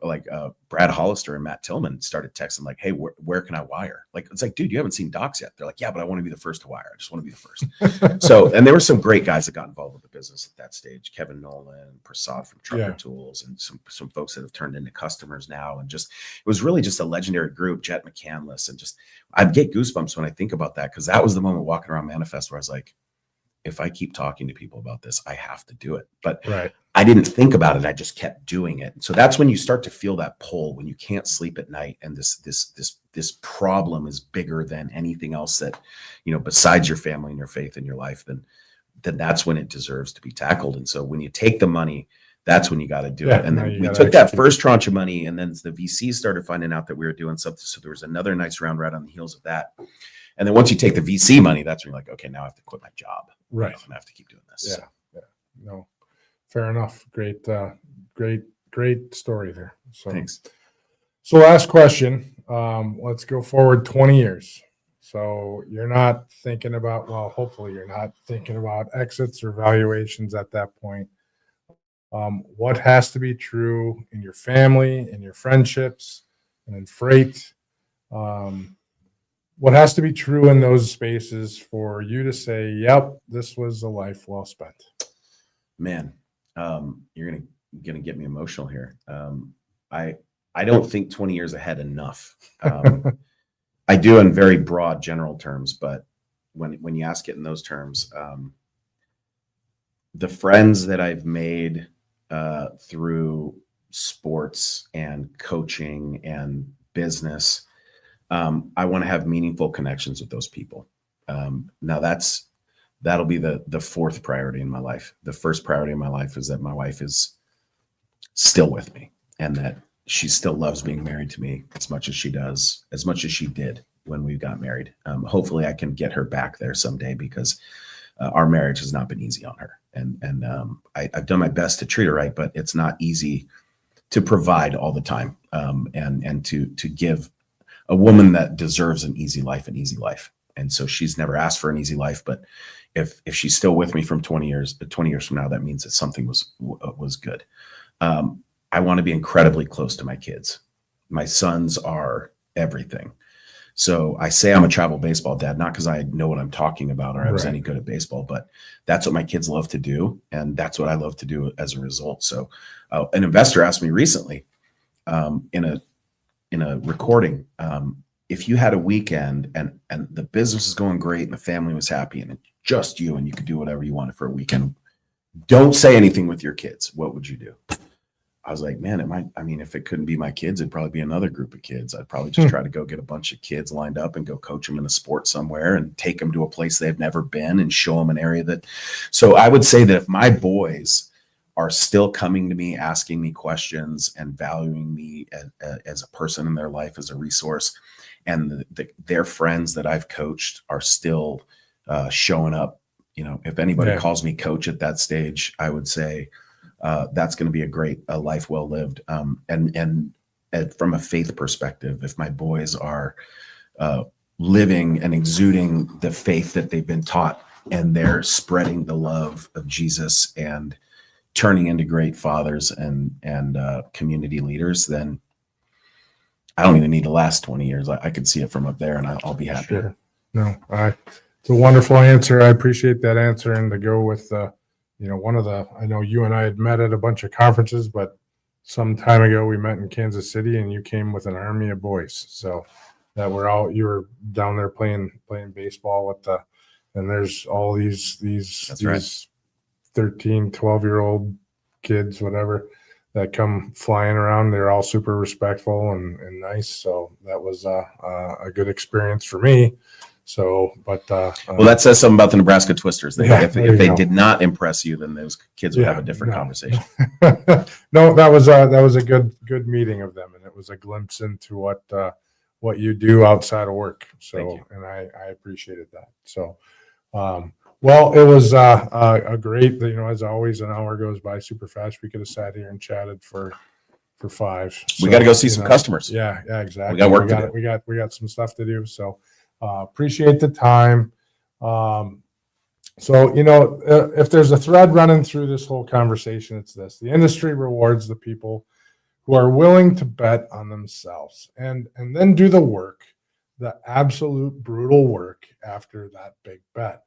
Brad Hollister and Matt Tillman started texting like, hey, where can I wire? Like, it's like, dude, you haven't seen docs yet. They're like, yeah, but I want to be the first to wire. I just want to be the first. So, and there were some great guys that got involved with the business at that stage. Kevin Nolan, Prasad from Trucker Tools, and some folks that have turned into customers now. And just, it was really just a legendary group, Jet McCandless. And just, I get goosebumps when I think about that, because that was the moment walking around Manifest where I was like, if I keep talking to people about this, I have to do it. But I didn't think about it. I just kept doing it. So that's when you start to feel that pull, when you can't sleep at night, and this problem is bigger than anything else that, you know, besides your family and your faith and your life, then that's when it deserves to be tackled. And so when you take the money, that's when you got to do it. And then we took that first tranche of money, and then the VCs started finding out that we were doing something. So there was another nice round right on the heels of that. And then once you take the VC money, that's when you're like, okay, now I have to quit my job. Right. You know, I have to keep doing this. Yeah. No, fair enough. Great story there. So thanks. So last question. Let's go forward 20 years. So you're not thinking about, well, hopefully you're not thinking about exits or valuations at that point. What has to be true in your family, in your friendships, and in freight? What has to be true in those spaces for you to say, yep, this was a life well spent? Man, you're gonna get me emotional here. I don't think 20 years ahead enough. I do in very broad general terms, but when you ask it in those terms, the friends that I've made through sports and coaching and business, I want to have meaningful connections with those people. Now that'll be the fourth priority in my life. The first priority in my life is that my wife is still with me, and that she still loves being married to me as much as she does, as much as she did when we got married. Hopefully I can get her back there someday, because our marriage has not been easy on her. And I've done my best to treat her right, but it's not easy to provide all the time, and to give a woman that deserves an easy life. And so she's never asked for an easy life, but if she's still with me from 20 years from now, that means that something was good. I want to be incredibly close to my kids. My sons are everything. So I say I'm a travel baseball dad, not because I know what I'm talking about or I was any good at baseball, but that's what my kids love to do. And that's what I love to do as a result. So an investor asked me recently in a recording, if you had a weekend and the business is going great and the family was happy and it's just you and you could do whatever you wanted for a weekend, don't say anything with your kids, what would you do? I was like, man, if it couldn't be my kids, it'd probably be another group of kids. I'd probably just try to go get a bunch of kids lined up and go coach them in a sport somewhere and take them to a place they've never been and show them an area that. So I would say that if my boys are still coming to me, asking me questions and valuing me as a person in their life, as a resource, and their friends that I've coached are still showing up, you know, if anybody calls me coach at that stage, I would say, that's going to be a life well lived. And from a faith perspective, if my boys are living and exuding the faith that they've been taught, and they're spreading the love of Jesus and turning into great fathers and community leaders, then I don't even need to last 20 years. I could see it from up there, and I'll be happy. Sure. No, it's a wonderful answer. I appreciate that answer. And to go with I know you and I had met at a bunch of conferences, but some time ago we met in Kansas City, and you came with an army of boys. So that you were down there playing baseball and there's all these 13, 12-year-old kids, whatever, that come flying around. They're all super respectful and nice. So that was a good experience for me. So, but well, that says something about the Nebraska Twisters. If they did not impress you, then those kids would have a different conversation. No, that was a good meeting of them, and it was a glimpse into what you do outside of work. So, and I appreciated that. So, well, it was a great, as always, an hour goes by super fast. We could have sat here and chatted for for 5. We got to go see you some know, customers. Yeah, exactly. We got work to do. We got some stuff to do. So appreciate the time. So, if there's a thread running through this whole conversation, it's this: the industry rewards the people who are willing to bet on themselves and then do the work, the absolute brutal work after that big bet.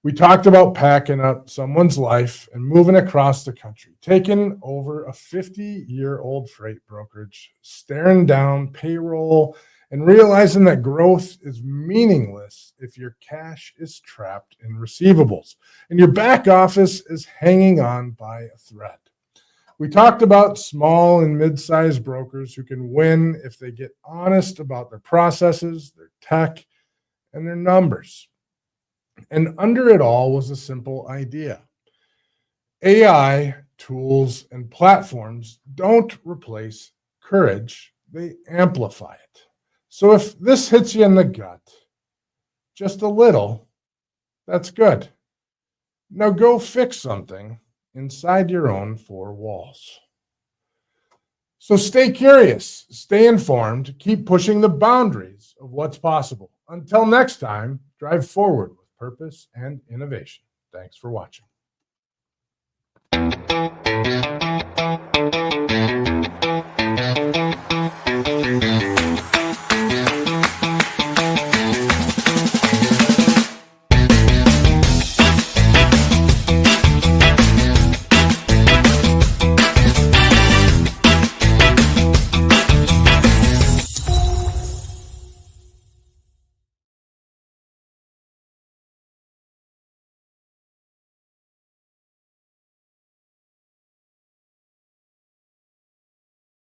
We talked about packing up someone's life and moving across the country, taking over a 50-year-old freight brokerage, staring down payroll, and realizing that growth is meaningless if your cash is trapped in receivables and your back office is hanging on by a thread. We talked about small and mid-sized brokers who can win if they get honest about their processes, their tech, and their numbers. And under it all was a simple idea. AI, tools, and platforms don't replace courage, they amplify it. So if this hits you in the gut, just a little, that's good. Now go fix something inside your own 4 walls. So stay curious, stay informed, keep pushing the boundaries of what's possible. Until next time, drive forward with purpose and innovation. Thanks for watching.